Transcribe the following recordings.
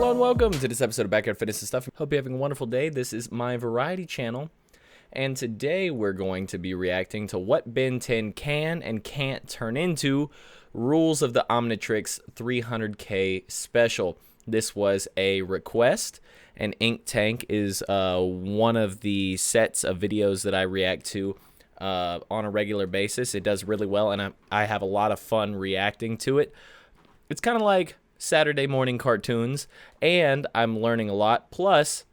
Hello and welcome to this episode of Backyard Fitness and Stuff. Hope you're having a wonderful day. This is my variety channel, and today we're going to be reacting to what Ben 10 can and can't turn into, rules of the Omnitrix 300K special. This was a request, and InkTank is one of the sets of videos that I react to on a regular basis. It does really well, and I have a lot of fun reacting to it. It's kind of like Saturday morning cartoons, and I'm learning a lot. Plus,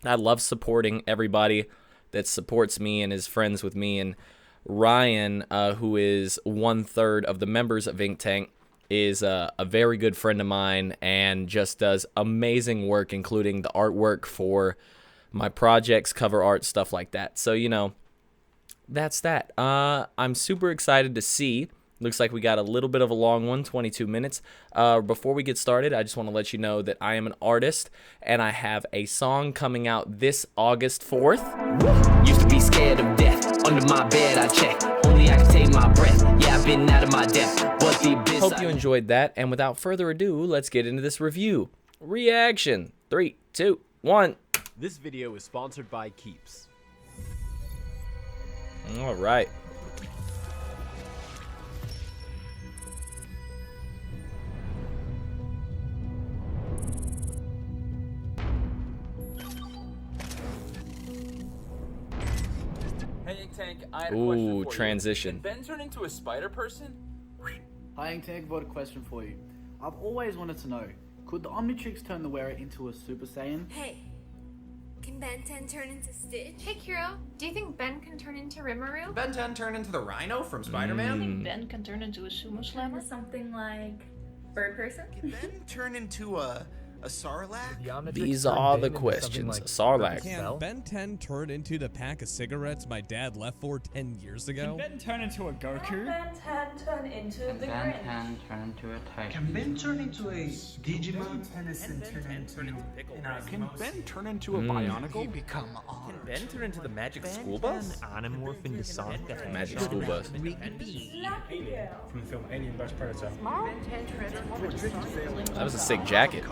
I love supporting everybody that supports me and is friends with me. And Ryan, who is 1/3 of the members of InkTank, is a very good friend of mine and just does amazing work, including the artwork for my projects, cover art, stuff like that. So, you know, that's that. I'm super excited to see. Looks like we got a little bit of a long one, 22 minutes. Before we get started, I just want to let you know that I am an artist, and I have a song coming out this August 4th. Used to be scared of death. Under my bed I check. Only I can take my breath. Yeah, I've been out of my depth. But the abyss. Hope you enjoyed that, and without further ado, let's get into this review. Reaction. 3, 2, 1. This video is sponsored by Keeps. All right. Hey, InkTank, I had a question for you. Transition. Did Ben turn into a spider person? Hi InkTank, I've got a question for you. I've always wanted to know, could the Omnitrix turn the wearer into a Super Saiyan? Hey, can Ben 10 turn into Stitch? Hey Kiro, do you think Ben can turn into Rimuru? Ben 10 turn into the Rhino from Spider-Man? Ben can turn into a sumo slammer? Something like bird person? Can Ben turn into a Sarlacc? These are the questions. Sarlacc. Can Ben 10 turn into the pack of cigarettes my dad left for 10 years ago? Can Ben turn into a Goku? Ben 10 turn into the Ben 10 turn into a Titan? Can Ben turn into a Digimon? Can Ben turn into a Bionicle? Can Ben turn into the Magic School Bus? Animorph into Sonic? Magic School Bus. From the film Alien vs Predator. That was a sick jacket.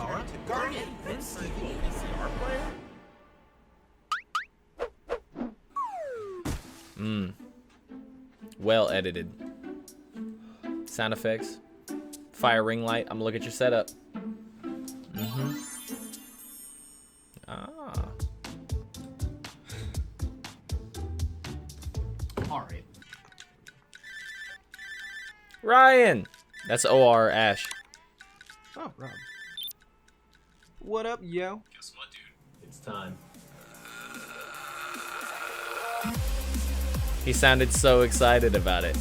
Well edited. Sound effects. Fire ring light. I'm gonna look at your setup. Alright. Ryan! That's OR Ash. Oh, Rob. What up, yo? Guess what, dude? It's time. He sounded so excited about it.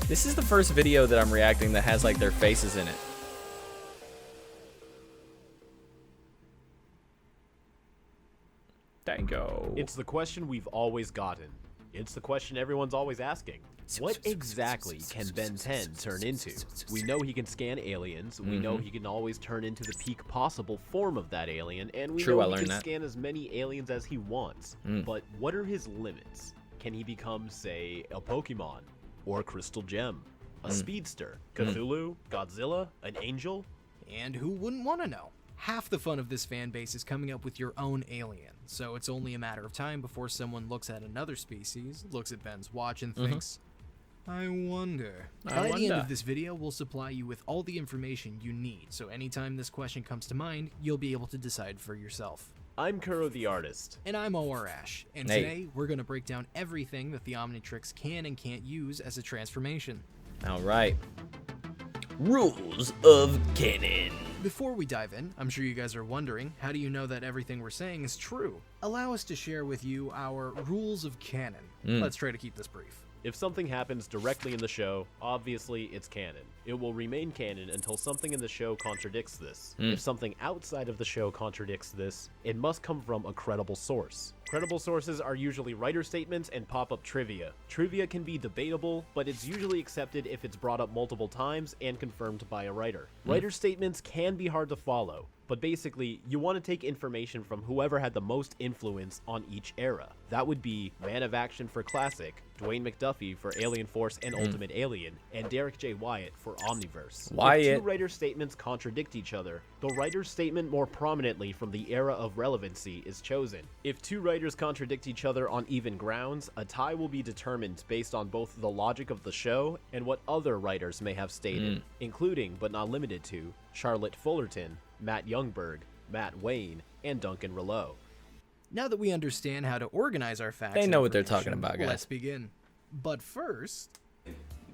This is the first video that I'm reacting that has like their faces in it. Dango. It's the question we've always gotten. It's the question everyone's always asking. What exactly can Ben 10 turn into? We know he can scan aliens, we know he can always turn into the peak possible form of that alien, and we know he can scan as many aliens as he wants. But what are his limits? Can he become, say, a Pokemon? Or a Crystal Gem? A Speedster? Cthulhu? Godzilla? An Angel? And who wouldn't want to know? Half the fun of this fan base is coming up with your own alien, so it's only a matter of time before someone looks at another species, looks at Ben's watch, and thinks, I wonder. By the end of this video, we'll supply you with all the information you need, so anytime this question comes to mind, you'll be able to decide for yourself. I'm Kuro the Artist. And I'm OR Ash, and today we're going to break down everything that the Omnitrix can and can't use as a transformation. Alright. Rules of canon. Before we dive in, I'm sure you guys are wondering, how do you know that everything we're saying is true? Allow us to share with you our rules of canon. Let's try to keep this brief. If something happens directly in the show, obviously it's canon. It will remain canon until something in the show contradicts this. If something outside of the show contradicts this, it must come from a credible source. Credible sources are usually writer statements and pop-up trivia. Trivia can be debatable, but it's usually accepted if it's brought up multiple times and confirmed by a writer. Writer statements can be hard to follow, but basically, you want to take information from whoever had the most influence on each era. That would be Man of Action for Classic, Dwayne McDuffie for Alien Force and Ultimate Alien, and Derek J. Wyatt for Omniverse. Wyatt. If two writers' statements contradict each other, the writer's statement more prominently from the era of relevancy is chosen. If two writers contradict each other on even grounds, a tie will be determined based on both the logic of the show and what other writers may have stated, including, but not limited to, Charlotte Fullerton, Matt Youngberg, Matt Wayne, and Duncan Rouleau. Now that we understand how to organize our facts, They and know what they're talking information, about, guys. Let's begin. But first,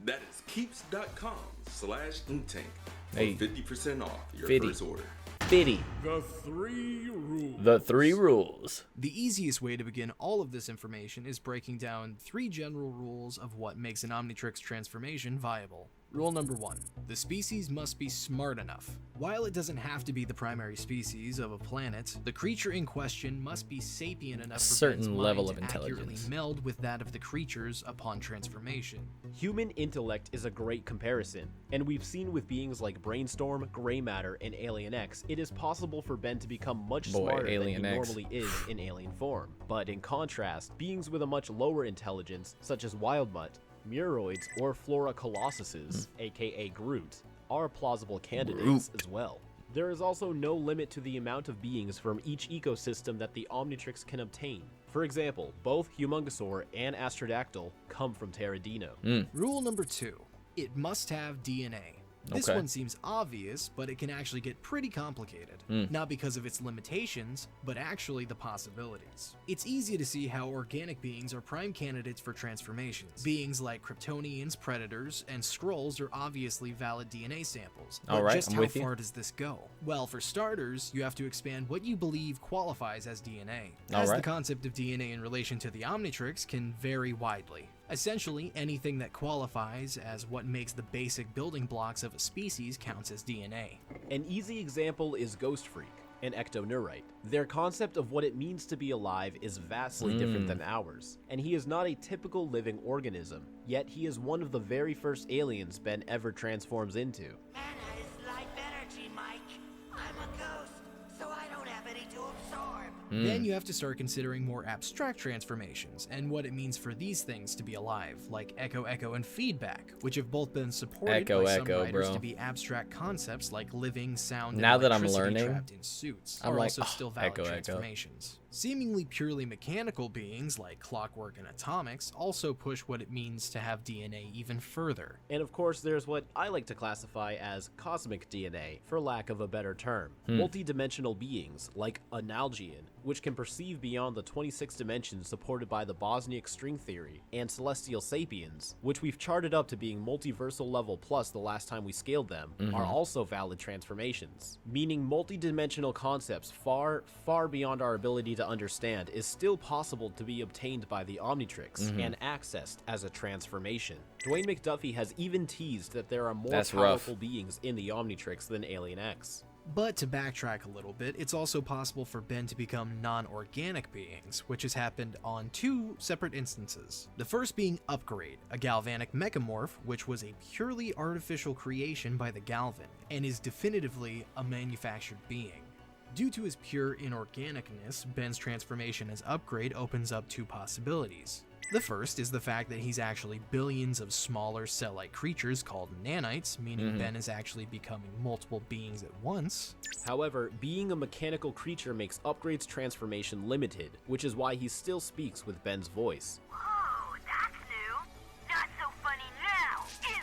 that is keeps.com/InkTank for Hey. 50% off your 50. first order. 50. The 3 rules. The 3 rules. the easiest way to begin all of this information is breaking down 3 general rules of what makes an Omnitrix transformation viable. Rule number 1. The species must be smart enough. While it doesn't have to be the primary species of a planet, the creature in question must be sapient enough for certain Ben's level mind of to accurately intelligence. meld with that of the creatures upon transformation. Human intellect is a great comparison, and we've seen with beings like Brainstorm, Gray Matter, and Alien X, it is possible for Ben to become much smarter Alien than he X. normally is in alien form. But in contrast, beings with a much lower intelligence, such as Wildmutt, Muroids, or Flora Colossuses, aka Groot, are plausible candidates as well. There is also no limit to the amount of beings from each ecosystem that the Omnitrix can obtain. For example, both Humongosaur and Astrodactyl come from Terradino. Rule number 2. It must have DNA. This Okay. one seems obvious, but it can actually get pretty complicated. Not because of its limitations, but actually the possibilities. It's easy to see how organic beings are prime candidates for transformations. Beings like Kryptonians, Predators, and Skrulls are obviously valid DNA samples. But Alright, just I'm how with you. far does this go? Well, for starters, you have to expand what you believe qualifies as DNA. As the Alright. concept of DNA in relation to the Omnitrix can vary widely. Essentially, anything that qualifies as what makes the basic building blocks of a species counts as DNA. An easy example is Ghost Freak, an ectoneurite. Their concept of what it means to be alive is vastly different than ours, and he is not a typical living organism, yet he is one of the very first aliens Ben ever transforms into. Mana is life energy, Mike. I'm a ghost, so I don't have any to absorb. Then you have to start considering more abstract transformations and what it means for these things to be alive, like Echo Echo and Feedback, which have both been supported Echo by some Echo, writers bro. to be abstract concepts like living, sound, and Now that I'm electricity learning, trapped in suits, I'm are like, also still valid Echo Echo. transformations. Seemingly purely mechanical beings like Clockwork and Atomics also push what it means to have DNA even further. And of course, there's what I like to classify as cosmic DNA, for lack of a better term. Multi-dimensional beings, like a Nalgian, which can perceive beyond the 26 dimensions supported by the Bosniak string theory, and Celestial Sapiens, which we've charted up to being multiversal level plus the last time we scaled them, are also valid transformations. Meaning multi-dimensional concepts far, far beyond our ability to understand is still possible to be obtained by the Omnitrix and accessed as a transformation. Dwayne McDuffie has even teased that there are more That's powerful rough. beings in the Omnitrix than Alien X. But to backtrack a little bit, it's also possible for Ben to become non-organic beings, which has happened on 2 separate instances. The first being Upgrade, a galvanic mechamorph, which was a purely artificial creation by the Galvan, and is definitively a manufactured being. Due to his pure inorganicness, Ben's transformation as Upgrade opens up 2 possibilities. The first is the fact that he's actually billions of smaller cell-like creatures called nanites, meaning Ben is actually becoming multiple beings at once. However, being a mechanical creature makes Upgrade's transformation limited, which is why he still speaks with Ben's voice. Oh, that's new. Not so funny now, is it?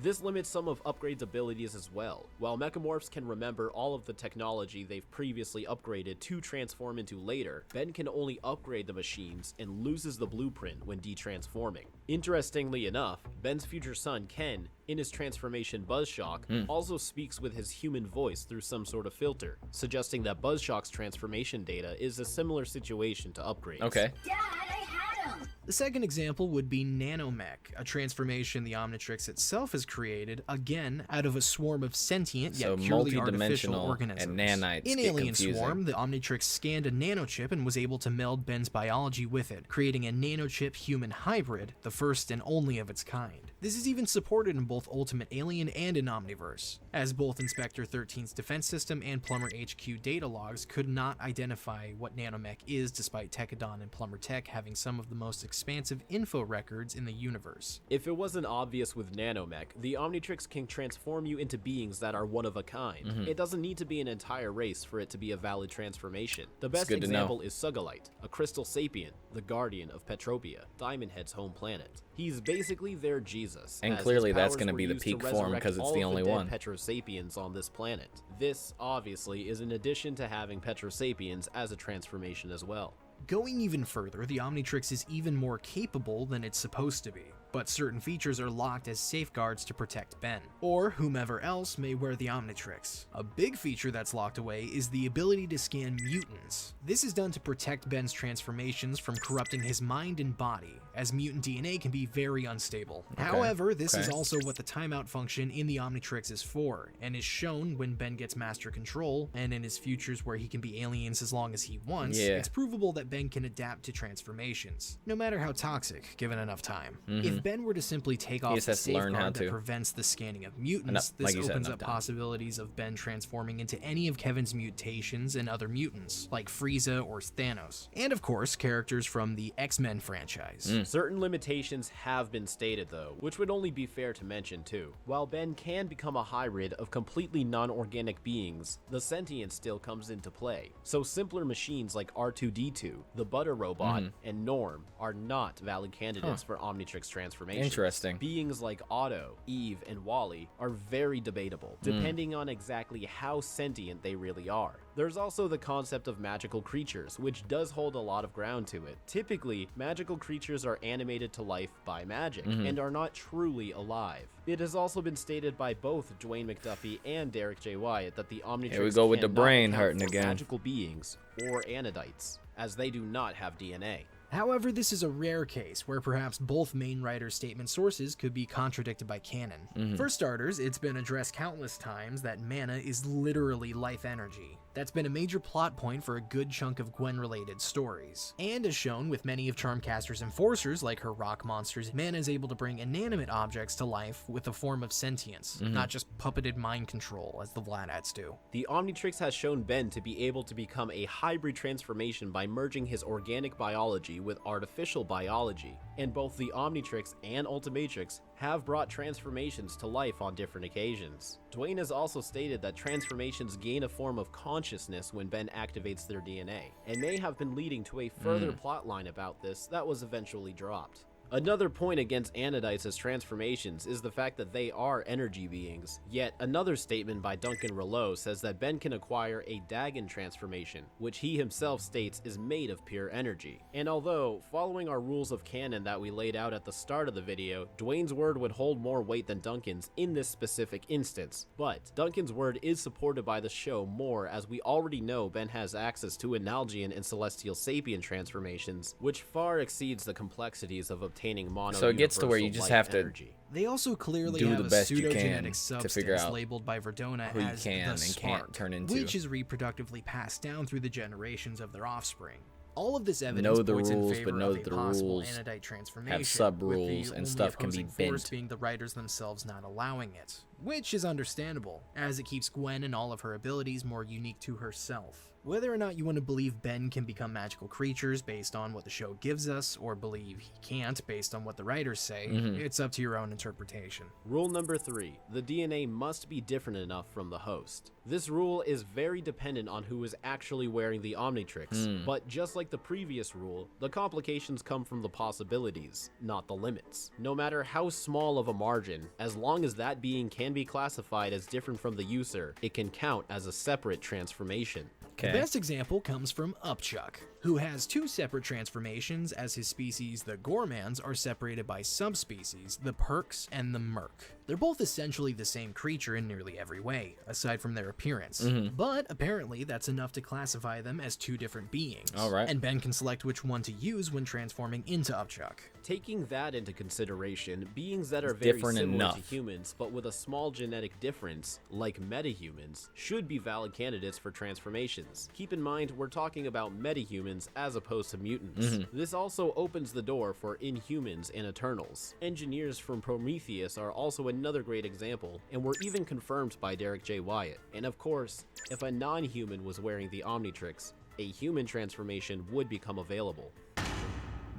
This limits some of Upgrade's abilities as well. While Mechamorphs can remember all of the technology they've previously upgraded to transform into later, Ben can only upgrade the machines and loses the blueprint when detransforming. Interestingly enough, Ben's future son, Ken, in his transformation Buzzshock, also speaks with his human voice through some sort of filter, suggesting that Buzzshock's transformation data is a similar situation to Upgrade's. Okay. Dad, I had him. The second example would be Nanomech, a transformation the Omnitrix itself has created, again, out of a swarm of sentient So yet purely artificial multi-dimensional organisms. and nanites In get Alien confusing. Swarm, the Omnitrix scanned a nanochip and was able to meld Ben's biology with it, creating a nanochip human hybrid, the first and only of its kind. This is even supported in both Ultimate Alien and in Omniverse, as both Inspector 13's defense system and Plumber HQ data logs could not identify what nanomech is, despite Tekadon and Plumber Tech having some of the most expansive info records in the universe. If it wasn't obvious with nanomech, the Omnitrix can transform you into beings that are one of a kind. It doesn't need to be an entire race for it to be a valid transformation. The best example is Sugalite, a crystal sapient, the guardian of Petropia, Diamond Head's home planet. He's basically their Jesus. And clearly that's going to be the peak form because it's the only one. Petrosapiens on this planet. This, obviously, is in addition to having Petrosapiens as a transformation as well. Going even further, the Omnitrix is even more capable than it's supposed to be, but certain features are locked as safeguards to protect Ben, or whomever else may wear the Omnitrix. A big feature that's locked away is the ability to scan mutants. This is done to protect Ben's transformations from corrupting his mind and body, as mutant DNA can be very unstable. However, this is also what the timeout function in the Omnitrix is for, and is shown when Ben gets master control, and in his futures where he can be aliens as long as he wants, it's provable that Ben can adapt to transformations, no matter how toxic, given enough time. If Ben were to simply take off the safeguard that prevents the scanning of mutants, this opens up possibilities of Ben transforming into any of Kevin's mutations and other mutants, like Frieza or Thanos. And of course, characters from the X-Men franchise. Certain limitations have been stated though, which would only be fair to mention too. While Ben can become a hybrid of completely non-organic beings, the sentience still comes into play. So simpler machines like R2-D2, the Butter Robot, and Norm are not valid candidates for Omnitrix transformation. Interesting. Beings like Otto, Eve, and Wally are very debatable, depending on exactly how sentient they really are. There's also the concept of magical creatures, which does hold a lot of ground to it. Typically, magical creatures are animated to life by magic, and are not truly alive. It has also been stated by both Dwayne McDuffie and Derek J. Wyatt that the Omnitrix Here we go with the brain cannot hurting account for again. magical beings or anidites, as they do not have DNA. However, this is a rare case where perhaps both main writer's statement sources could be contradicted by canon. For starters, it's been addressed countless times that mana is literally life energy. That's been a major plot point for a good chunk of Gwen-related stories. And as shown with many of Charmcaster's enforcers, like her rock monsters, mana is able to bring inanimate objects to life with a form of sentience, not just puppeted mind control as the Vladats do. The Omnitrix has shown Ben to be able to become a hybrid transformation by merging his organic biology with artificial biology, and both the Omnitrix and Ultimatrix have brought transformations to life on different occasions. Dwayne has also stated that transformations gain a form of consciousness when Ben activates their DNA, and may have been leading to a further plotline about this that was eventually dropped. Another point against Anidites as transformations is the fact that they are energy beings, yet another statement by Duncan Rouleau says that Ben can acquire a Dagon transformation, which he himself states is made of pure energy. And although, following our rules of canon that we laid out at the start of the video, Dwayne's word would hold more weight than Duncan's in this specific instance, but Duncan's word is supported by the show more, as we already know Ben has access to Analgean and Celestial Sapien transformations, which far exceeds the complexities of obtaining mono. So it gets to where you just have to They also clearly do have the a best you pseudogenetic can substance to figure out labeled by Verdona who you as can the and spark, can't turn into. which is reproductively passed down through the generations of their offspring. All of this evidence know the points rules, in favor but know of that a the possible rules Anidite transformation, have sub-rules with the and only stuff can be opposing force bent. being the writers themselves not allowing it, which is understandable, as it keeps Gwen and all of her abilities more unique to herself. Whether or not you want to believe Ben can become magical creatures based on what the show gives us, or believe he can't based on what the writers say, it's up to your own interpretation. Rule number 3. The DNA must be different enough from the host. This rule is very dependent on who is actually wearing the Omnitrix, but just like the previous rule, the complications come from the possibilities, not the limits. No matter how small of a margin, as long as that being can be classified as different from the user, it can count as a separate transformation. The best example comes from Upchuck, who has two separate transformations, as his species, the Gormans, are separated by subspecies, the Perks and the Merc. They're both essentially the same creature in nearly every way, aside from their appearance. But apparently that's enough to classify them as two different beings. And Ben can select which one to use when transforming into Upchuck. Taking that into consideration, beings that are very different similar enough. to humans but with a small genetic difference, like metahumans, should be valid candidates for transformations. aliens. Keep in mind, we're talking about metahumans as opposed to mutants. This also opens the door for Inhumans and Eternals. Engineers from Prometheus are also another great example, and were even confirmed by Derek J. Wyatt. And of course, if a non-human was wearing the Omnitrix, a human transformation would become available.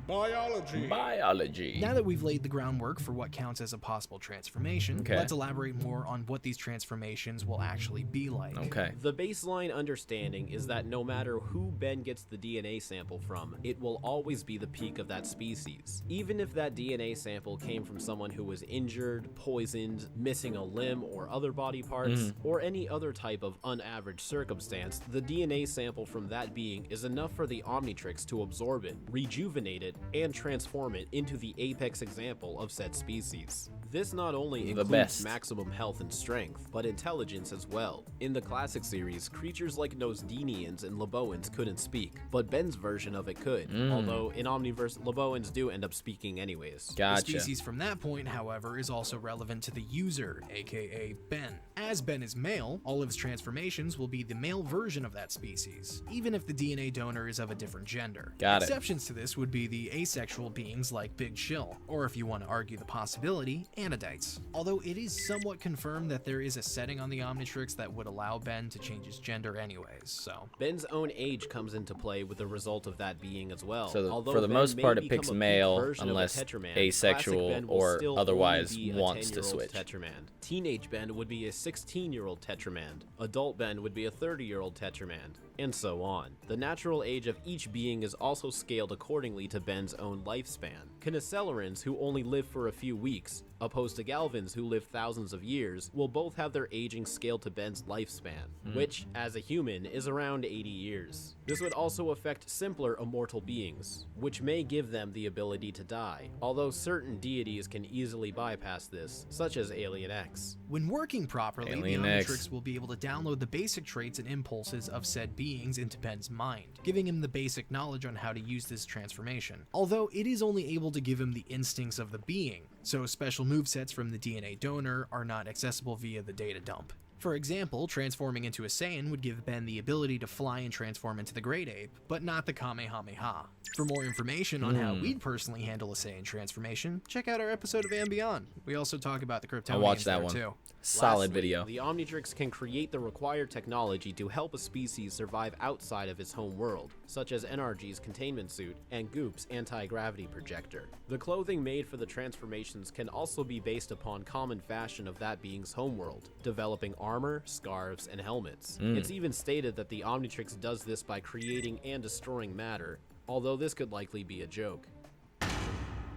Biology. Now that we've laid the groundwork for what counts as a possible transformation, let's elaborate more on what these transformations will actually be like. The baseline understanding is that no matter who Ben gets the DNA sample from, it will always be the peak of that species. Even if that DNA sample came from someone who was injured, poisoned, missing a limb or other body parts, or any other type of unaverage circumstance, the DNA sample from that being is enough for the Omnitrix to absorb it, rejuvenate it, and transform it into the apex example of said species. This not only includes maximum health and strength, but intelligence as well. In the classic series, creatures like Nosdenians and Laboans couldn't speak, but Ben's version of it could, although in Omniverse, Laboans do end up speaking anyways. The species from that point, however, is also relevant to the user, aka Ben. As Ben is male, all of his transformations will be the male version of that species, even if the DNA donor is of a different gender. Exceptions to this would be the asexual beings like Big Chill, or if you want to argue the possibility, Anidites. Although it is somewhat confirmed that there is a setting on the Omnitrix that would allow Ben to change his gender anyways, so. Ben's own age comes into play with the result of that being as well. So for the most part it picks male unless asexual or otherwise wants to switch. Tetraman. Teenage Ben would be a 16-year-old Tetraman. Adult Ben would be a 30-year-old Tetraman. And so on. The natural age of each being is also scaled accordingly to Ben's own lifespan. Kinecelerans, who only live for a few weeks, opposed to Galvans, who live thousands of years, will both have their aging scaled to Ben's lifespan, which, as a human, is around 80 years. This would also affect simpler immortal beings, which may give them the ability to die, although certain deities can easily bypass this, such as Alien X. When working properly, the Omnitrix will be able to download the basic traits and impulses of said beings into Ben's mind, giving him the basic knowledge on how to use this transformation, although it is only able to give him the instincts of the being, so special movesets from the DNA donor are not accessible via the data dump. For example, transforming into a Saiyan would give Ben the ability to fly and transform into the Great Ape, but not the Kamehameha. For more information on how we'd personally handle a Saiyan transformation, check out our episode of Ambion. We also talk about the Kryptonians. I watched that one. Too. Solid Lastly, video. The Omnitrix can create the required technology to help a species survive outside of its home world, such as NRG's containment suit and Goop's anti-gravity projector. The clothing made for the transformations can also be based upon common fashion of that being's homeworld, developing armor, scarves, and helmets. It's even stated that the Omnitrix does this by creating and destroying matter, although this could likely be a joke.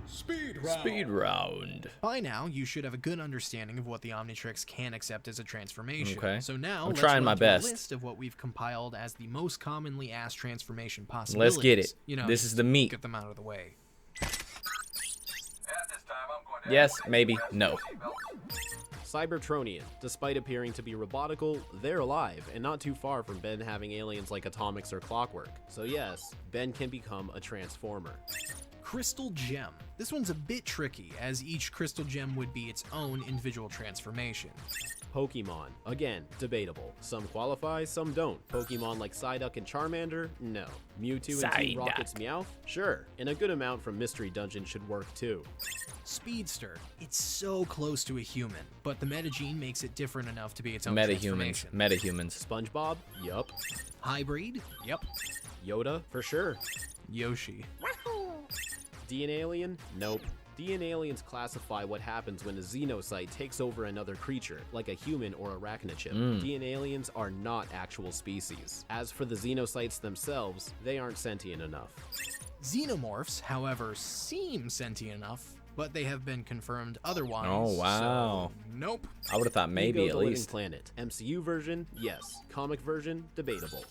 Speed round. By now, you should have a good understanding of what the Omnitrix can accept as a transformation. Okay. So now, I'm let's trying run my through a best. list of what we've compiled as the most commonly asked transformation possibilities. Let's get it. You know, this is the meat. Get them out of the way. Yes, maybe, no. Cybertronian. Despite appearing to be robotical, they're alive, and not too far from Ben having aliens like Atomics or Clockwork. So yes, Ben can become a transformer. Crystal Gem. This one's a bit tricky, as each crystal gem would be its own individual transformation. Pokemon. Again, debatable. Some qualify, some don't. Pokemon like Psyduck and Charmander? No. Mewtwo and Team Rocket's Meowth? Sure. And a good amount from Mystery Dungeon should work too. Speedster. It's so close to a human, but the metagene makes it different enough to be its own transformation. Metahumans. SpongeBob? Yup. Hybrid? Yep. Yoda? For sure. Yoshi. DNA alien? Nope. DNA aliens classify what happens when a xenocyte takes over another creature, like a human or arachnochip. DNA aliens are not actual species. As for the xenocytes themselves, they aren't sentient enough. Xenomorphs, however, seem sentient enough, but they have been confirmed otherwise. Oh, wow. So, nope. I would have thought maybe at least. Planet. MCU version? Yes. Comic version? Debatable.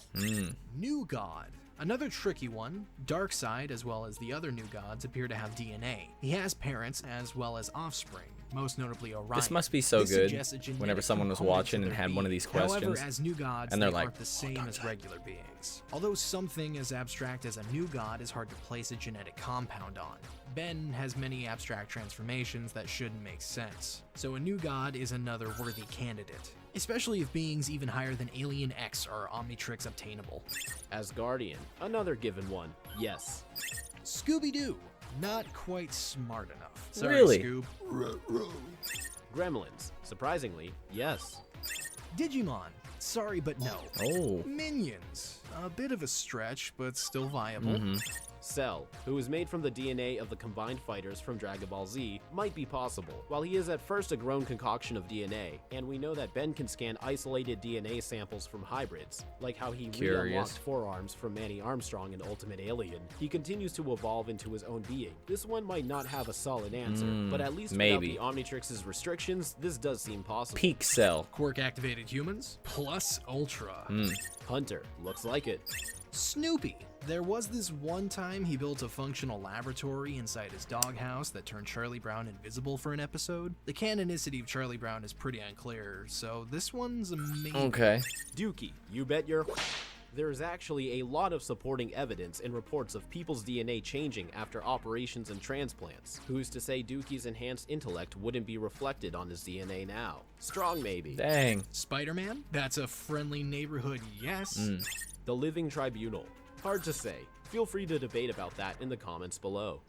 New God. Another tricky one. Darkseid, as well as the other new gods, appear to have DNA. He has parents as well as offspring, most notably Orion. This must be so good whenever someone was watching and had one of these questions. However, as new gods, and they they're like, aren't the same as regular beings. Although something as abstract as a new god is hard to place a genetic compound on. Ben has many abstract transformations that shouldn't make sense. So a new god is another worthy candidate. especially if beings even higher than Alien X are Omnitrix obtainable. Asgardian, another given one, yes. Scooby-Doo, not quite smart enough. Sorry, Really? Scoob. Gremlins, surprisingly, yes. Digimon, sorry but no. Oh. Minions, a bit of a stretch, but still viable. Cell, who is made from the DNA of the combined fighters from Dragon Ball Z, might be possible. While he is at first a grown concoction of DNA, and we know that Ben can scan isolated DNA samples from hybrids, like how he re-unlocked forearms from Manny Armstrong in Ultimate Alien, he continues to evolve into his own being. This one might not have a solid answer, but at least maybe. without the Omnitrix's restrictions, this does seem possible. Peak Cell. Quirk-activated humans, plus Ultra. Hunter, looks like it. Snoopy. There was this one time he built a functional laboratory inside his doghouse that turned Charlie Brown invisible for an episode. The canonicity of Charlie Brown is pretty unclear, so this one's a maybe. Okay. Dookie, you bet your... There is actually a lot of supporting evidence and reports of people's DNA changing after operations and transplants. Who's to say Dookie's enhanced intellect wouldn't be reflected on his DNA now? Strong maybe. Dang. Spider-Man? That's a friendly neighborhood yes. The Living Tribunal. Hard to say. Feel free to debate about that in the comments below.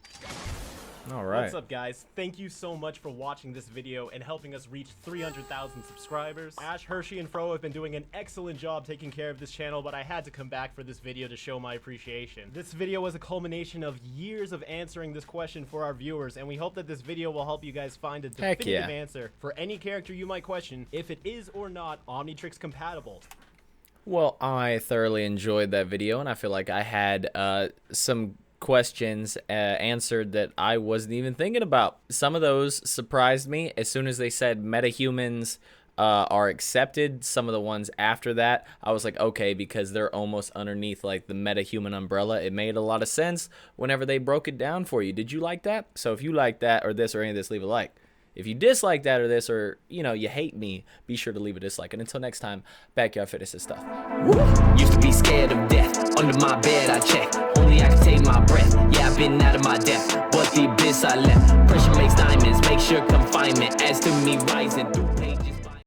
All right. What's up, guys? Thank you so much for watching this video and helping us reach 300,000 subscribers. Ash, Hershey, and Fro have been doing an excellent job taking care of this channel, but I had to come back for this video to show my appreciation. This video was a culmination of years of answering this question for our viewers, and we hope that this video will help you guys find a definitive answer for any character you might question if it is or not Omnitrix compatible. Well, I thoroughly enjoyed that video, and I feel like I had some questions answered that I wasn't even thinking about. Some of those surprised me as soon as they said metahumans are accepted. Some of the ones after that, I was like, okay, because they're almost underneath like the metahuman umbrella. It made a lot of sense whenever they broke it down for you. Did you like that? So if you like that or this or any of this, leave a like. If you dislike that or this, or, you know, you hate me, be sure to leave a dislike. And until next time, Backyard Fitness and stuff. Used to be scared of death. Under my bed I check. Only I can take my breath. Yeah, I've been out of my depth. But the abyss I left. Pressure makes diamonds. Make sure confinement adds to me rising through pages.